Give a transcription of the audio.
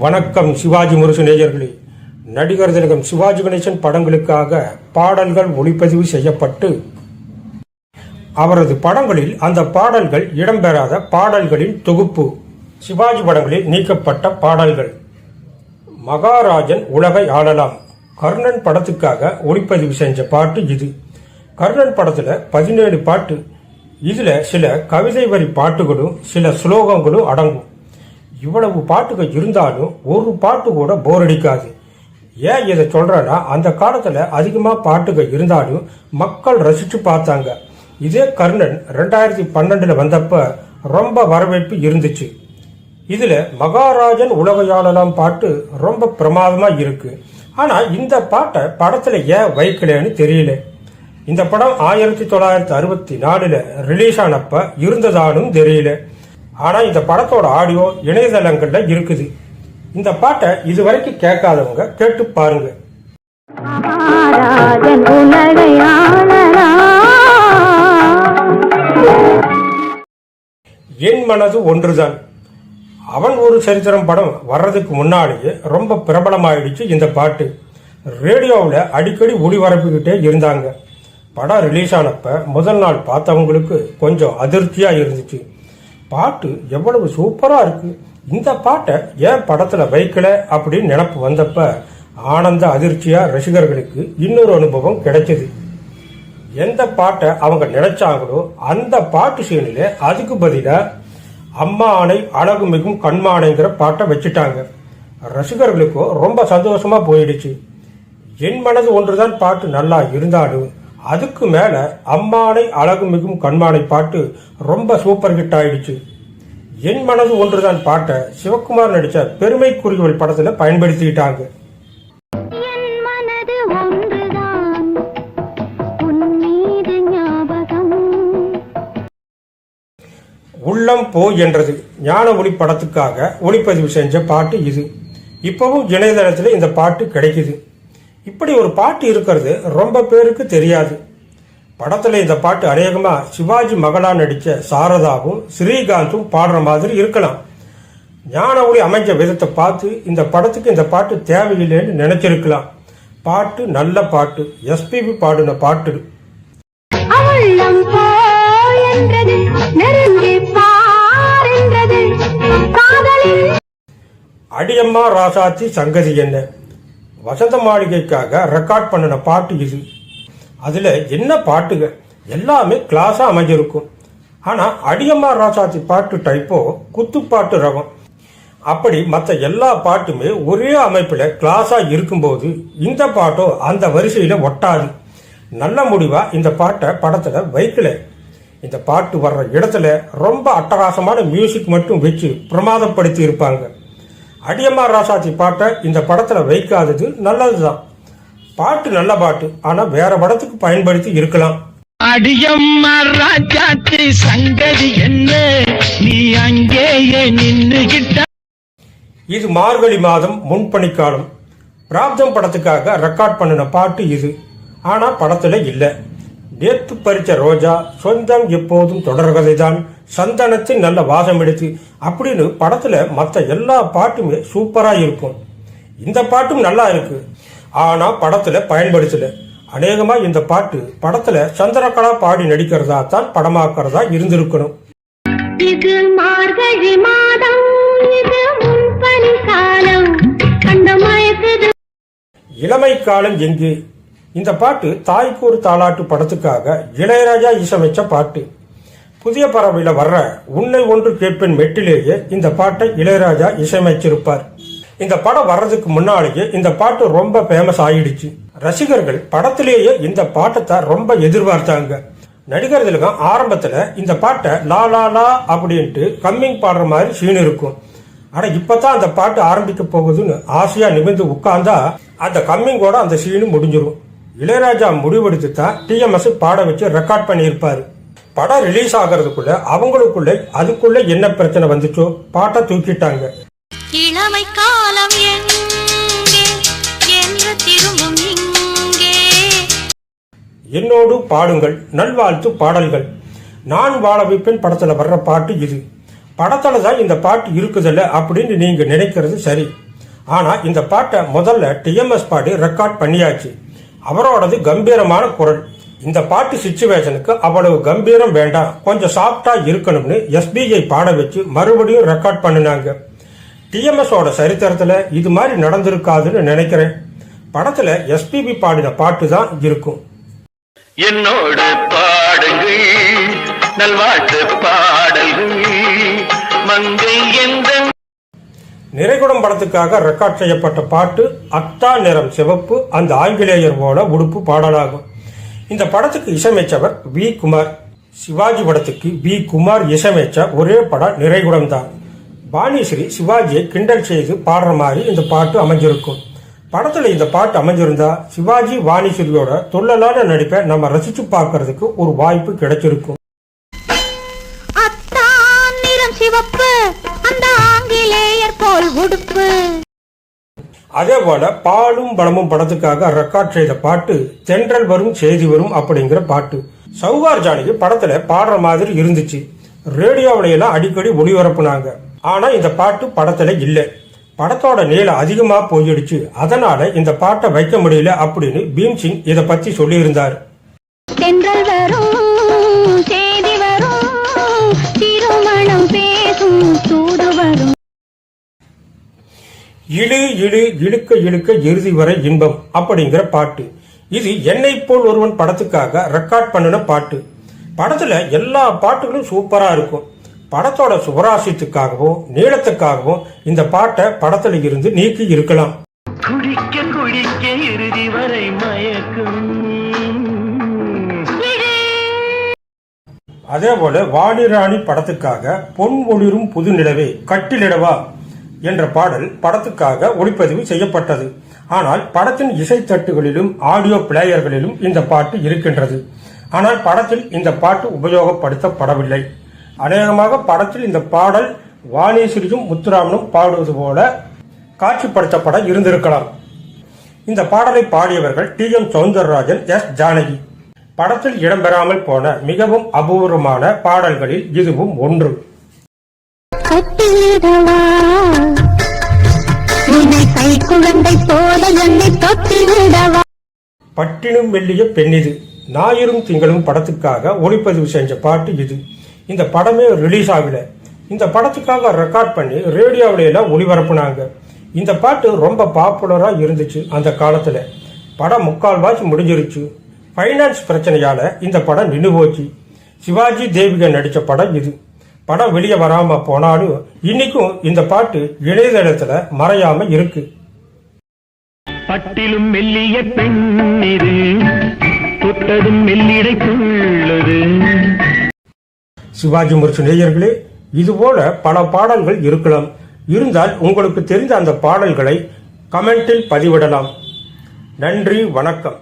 வணக்கம் சிவாஜி முரசு நேயர்களே. நடிகர் திலகம் சிவாஜி கணேசன் படங்களுக்காக பாடல்கள் ஒளிப்பதிவு செய்யப்பட்டு அவரது படங்களில் அந்த பாடல்கள் இடம்பெறாத பாடல்களின் தொகுப்பு. சிவாஜி படங்களில் நீக்கப்பட்ட பாடல்கள். மகாராஜன் உலகை ஆளலாம் கர்ணன் படத்துக்காக ஒளிப்பதிவு செஞ்ச பாட்டு இது. கர்ணன் படத்துல 17 பாட்டு. இதுல சில கவிதை வரி பாட்டுகளும் சில ஸ்லோகங்களும் அடங்கும். இவ்வளவு பாட்டுகள் இருந்தாலும் ஒரு பாட்டு கூட போர் அடிக்காது. ஏன் இதை சொல்றேன்னா, அந்த காலத்துல அதிகமா பாட்டுகள் இருந்தாலும் மக்கள் ரசிச்சு பார்த்தாங்க. இதே கர்ணன் 2012 வந்தப்ப ரொம்ப வரவேற்பு இருந்துச்சு. இதுல மகாராஜன் உலகையாளலாம் பாட்டு ரொம்ப பிரமாதமா இருக்கு. ஆனா இந்த பாட்டை படத்துல ஏன் வைக்கலன்னு தெரியல. இந்த படம் 1964 ரிலீஸ் ஆனப்ப இருந்ததானும் தெரியல. ஆனா இந்த படத்தோட ஆடியோ இணையதளங்கள்ல இருக்குது. இந்த பாட்டை இதுவரைக்கும் கேட்காதவங்க கேட்டு பாருங்க. என் மனது ஒன்றுதான். அவன் ஒரு சரித்திரம் படம் வர்றதுக்கு முன்னாலேயே ரொம்ப பிரபலமாயிடுச்சு இந்த பாட்டு. ரேடியோவில் அடிக்கடி ஒளிபரப்பிக்கிட்டே இருந்தாங்க. படம் ரிலீஸ் ஆனப்ப முதல் நாள் பார்த்தவங்களுக்கு கொஞ்சம் அதிர்ச்சியா இருந்துச்சு. பாட்டு எவ்வளவு சூப்பரா இருக்கு, இந்த பாட்டை ஏன் படத்துல வைக்கல அப்படின்னு நினைப்பு வந்தப்ப ஆனந்த அதிர்ச்சியா ரசிகர்களுக்கு இன்னொரு அனுபவம் கிடைச்சது. எந்த பாட்டை அவங்க நினைச்சாங்களோ அந்த பாட்டு சீனில அதுக்கு பதிலா அம்மா ஆணை அழகு மிகும் கண்மானைங்கிற பாட்டை வச்சுட்டாங்க. ரசிகர்களுக்கும் ரொம்ப சந்தோஷமா போயிடுச்சு. என் மனது ஒன்றுதான் பாட்டு நல்லா இருந்தாலும் அதுக்கு மேல அம்மானை அழகு மிகும் கண்மானை பாட்டு ரொம்ப சூப்பர் ஹிட் ஆயிடுச்சு. என் மனது ஒன்றுதான் பாட்டை சிவகுமார் நடிச்ச பெருமைக்குரியவள் படத்துல பயன்படுத்திட்டாங்க. உள்ளம் போ என்றது ஞான ஒளி படத்துக்காக ஒளிப்பதிவு செஞ்ச பாட்டு இது. இப்பவும் இணையதளத்துல இந்த பாட்டு கிடைக்குது. இப்படி ஒரு பாட்டு இருக்கிறது ரொம்ப பேருக்கு தெரியாது. படத்துல இந்த பாட்டு அநேகமா சிவாஜி மகளா நடிச்ச சாரதாவும் ஸ்ரீகாந்தும் பாடுற மாதிரி இருக்கலாம். ஞான ஒளி அமைஞ்ச விதத்தை பார்த்து இந்த படத்துக்கு இந்த பாட்டு தேவையில்லைன்னு நினைச்சிருக்கலாம். பாட்டு நல்ல பாட்டு. எஸ்பிபி பாடின பாட்டு. அடியம்மா ராசாத்தி சங்கதி என்ன வசந்த மாளிகைக்காக ரெக்கார்ட் பண்ணின பாட்டு இது. அதுல என்ன பாட்டுங்க எல்லாமே கிளாஸா அமைஞ்சிருக்கும். ஆனா அடியம்மா ராசாத்தி பாட்டு டைப்போ குத்துப்பாட்டு ரகம். அப்படி மற்ற எல்லா பாட்டுமே ஒரே அமைப்புல கிளாஸா இருக்கும்போது இந்த பாட்டோ அந்த வரிசையில ஒட்டாது. நல்ல முடிவா இந்த பாட்டை படத்துல வைக்கல. இந்த பாட்டு வர்ற இடத்துல ரொம்ப அட்டகாசமான மியூசிக் மட்டும் வச்சு பிரமாதப்படுத்தி இருப்பாங்க. அடியம்மா ராசாத்தி பாட்டை இந்த படத்துல வைக்காதது நல்லதுதான். பாட்டு நல்ல பாட்டு, ஆனா வேற படத்துக்கு பயன்படுத்தி இருக்கலாம். அடியம்மா ராசாத்தி சங்கதி என்ன நீ அங்கேயே நின்னுகிட்ட. இது மார்கழி மாதம் முன்பணிக்காலம் பிராப்தம் படத்துக்காக ரெக்கார்ட் பண்ணின பாட்டு இது. ஆனா படத்துல இல்ல. நேத்து பறிச்ச ரோஜா, சொந்தம் எப்போதும் தொடர்கதைதான், சந்தனத்தின் நல்ல வாசம் எடுத்து அப்படின்னு படத்துல மற்ற எல்லா பாட்டுமே சூப்பரா இருக்கும். இந்த பாட்டும் நல்லா இருக்கு, ஆனா படத்துல பயன்படுத்தல. அநேகமா இந்த பாட்டு படத்துல சந்திரகலா பாடி நடிக்கிறதா தான் படமாக்குறதா இருந்திருக்கணும். இது மார்கழி மாதம், இது முன்பனி காலம், இளமை காலம் எங்கே. இந்த பாட்டு தாய்க்கு ஒரு தாலாட்டு படத்துக்காக இளையராஜா இசையமைச்ச பாட்டு. புதிய பறவையில வர்ற உன்னை ஒன்று கேட்பேன் மெட்டிலேயே இந்த பாட்டை இளையராஜா இசையமைச்சிருப்பார். இந்த படம் வர்றதுக்கு முன்னாலேயே இந்த பாட்டு ரொம்ப ஃபேமஸ் ஆயிடுச்சு. ரசிகர்கள் படத்திலேயே இந்த பாட்டை ரொம்ப எதிர்பார்த்தாங்க. நடிகர் திலகம் ஆரம்பத்துல இந்த பாட்டை லா லா லா அப்படின்ட்டு கம்மிங் பாடுற மாதிரி சீன் இருக்கும். ஆனா இப்பதான் அந்த பாட்டு ஆரம்பிக்க போகுதுன்னு ஆசையா நிமிர்ந்து உட்கார்ந்தா அந்த கம்மிங்கோட அந்த சீனு முடிஞ்சிடும். இளையராஜா முடிவெடுத்து தான் டிஎம்எஸ் பாட வச்சு ரெக்கார்ட் பண்ணியிருப்பாரு. படம் ரிலீஸ் ஆகிறதுக்குள்ள அவங்களுக்குள்ள அதுக்குள்ள என்ன பிரச்சனை வந்துச்சோ பாட்டை தூக்கிட்டாங்க. இளமை காலம் என்று திரும்பும் இங்கே. என்னோடு பாடுங்கள் நல்வாழ்த்து பாடல்கள். நான் வாழ வைப்பேன் படத்துல வர்ற பாட்டு இது. படத்துல தான் இந்த பாட்டு இருக்குதுல்ல அப்படின்னு நீங்க நினைக்கிறது சரி. ஆனா இந்த பாட்டை முதல்ல டிஎம்எஸ் பாடி ரெக்கார்ட் பண்ணியாச்சு. அவரோடது கம்பீரமான குரல். இந்த பாட்டு சிச்சுவேஷனுக்கு அவ்வளவு கம்பீரம் வேண்டாம், கொஞ்சம் சாஃப்டா இருக்கணும்னு எஸ்பிஐ பாட வச்சு மறுபடியும் ரெக்கார்ட் பண்ணினாங்க. டிஎம்எஸோட சரித்திரத்துல இது மாதிரி நடந்திருக்காதுன்னு நினைக்கிறேன். படத்துல எஸ்பிபி பாடின பாட்டு தான் இருக்கும். என்னோடு பாடுங்கள் நல்வாழ்த்து பாடல்கள் மங்கை என்ற நிறைகுடம் படத்துக்காக ரெக்கார்ட் செய்யப்பட்ட பாட்டு அத்தா நிறம் சிவப்பு அந்த ஆங்கிலேயர் போல உடுப்பு பாடலாகும். இந்த படத்துக்கு இசையமைச்சவர் வி குமார். சிவாஜி படத்துக்கு வி குமார் இசையமைச்ச ஒரே படம் நிறைகுடம் தான். வாணிஸ்ரீ சிவாஜியை கிண்டல் செய்து பாடுற மாதிரி இந்த பாட்டு அமைஞ்சிருக்கும். படத்துல இந்த பாட்டு அமைஞ்சிருந்தா சிவாஜி வாணிஸ்ரீயோட துள்ளலான நடிப்பை நம்ம ரசிச்சு பார்க்கறதுக்கு ஒரு வாய்ப்பு கிடைச்சிருக்கும். அத்தான் நிறம் சிவப்பு அந்த ஆங்கிலேயர் போல் உடுப்பு. அதே போல பாலும் பலமும் படத்துக்காக ரெக்கார்ட் செய்த பாட்டு தென்றல் வரும் செய்தி வரும் அப்படிங்கிற பாட்டு. சௌகார் ஜானகி படத்துல பாடுற மாதிரி இருந்துச்சு. ரேடியோவில எல்லாம் அடிக்கடி ஒளிபரப்புனாங்க. ஆனா இந்த பாட்டு படத்துல இல்ல. படத்தோட நீளம் அதிகமா போயிடுச்சு, அதனால இந்த பாட்டை வைக்க முடியல அப்படின்னு பீம்சிங் இத பத்தி சொல்லி இருந்தார். தென்றல் வரும் செய்தி வரும் திருமணம் பேசும் சூடு வரும். இழு இழு இழுக்க இழுக்க இறுதி வரை இன்பம் அப்படிங்கிற பாட்டு. இது என்னை போல் ஒருவன் படத்துக்காக ரெக்கார்ட் பண்ணின பாட்டு. படத்துல எல்லா பாட்டுகளும் சூப்பரா இருக்கும். படத்தோட சுவராசியத்துக்காகவும் நீளத்துக்காகவும் இந்த பாட்டை படத்துல இருந்து நீக்கி இருக்கலாம். குடிக்க குடிக்க இறுதி வரை மயக்கும். அதே போல வாணிராணி படத்துக்காக பொன் ஒளிரும் புது நிலவே கட்டிலிடவா என்ற பாடல் படத்துக்காக ஒளிப்பதிவு செய்யப்பட்டது. ஆனால் படத்தின் இசைத்தட்டுகளிலும் ஆடியோ பிளேயர்களிலும் இந்த பாட்டு இருக்கின்றது. ஆனால் படத்தில் இந்த பாட்டு உபயோகப்படுத்தப்படவில்லை. அநேகமாக படத்தில் இந்த பாடல் வாணிஸ்ரீயும் முத்துராமனும் பாடுவது போல காட்சிப்படுத்தப்பட இருந்திருக்கலாம். இந்த பாடலை பாடியவர்கள் டி.எம். சௌந்தரராஜன், எஸ். ஜானகி. படத்தில் இடம்பெறாமல் போன மிகவும் அபூர்வமான பாடல்களில் இதுவும் ஒன்று. கட்டிலிடவா உன்னை கை குழந்தை போல என்னை தொட்டிலிடவா. பட்டினும் மெல்லிய பெண்ணிது ஞாயிறும் திங்களும் படத்துக்காக ஒளிப்பதிவு செஞ்ச பாட்டு இது. இந்த படமே ரிலீஸ் ஆகல. இந்த படத்துக்காக ரெக்கார்ட் பண்ணி ரேடியோவில எல்லாம் ஒளிபரப்புனாங்க. இந்த பாட்டு ரொம்ப பாப்புலரா இருந்துச்சு அந்த காலத்துல. படம் முக்கால்வாசி முடிஞ்சிருச்சு. ஃபைனான்ஸ் பிரச்சனையால இந்த படம் நின்று போச்சு. சிவாஜி தேவிகா நடிச்ச படம் இது. படம் வெளியே வராம போனாலும் இன்னைக்கும் இந்த பாட்டு இணையதளத்துல மறையாம இருக்கு. பட்டிலும் மெல்லிய பெண்ணிது தொட்டதும் மெல்லிடைக்குள்ளது. சிவாஜி முரசு நேயர்களே, இதுபோல பல பாடல்கள் இருக்கலாம். இருந்தால் உங்களுக்கு தெரிந்த அந்த பாடல்களை கமெண்டில் பதிவிடலாம். நன்றி, வணக்கம்.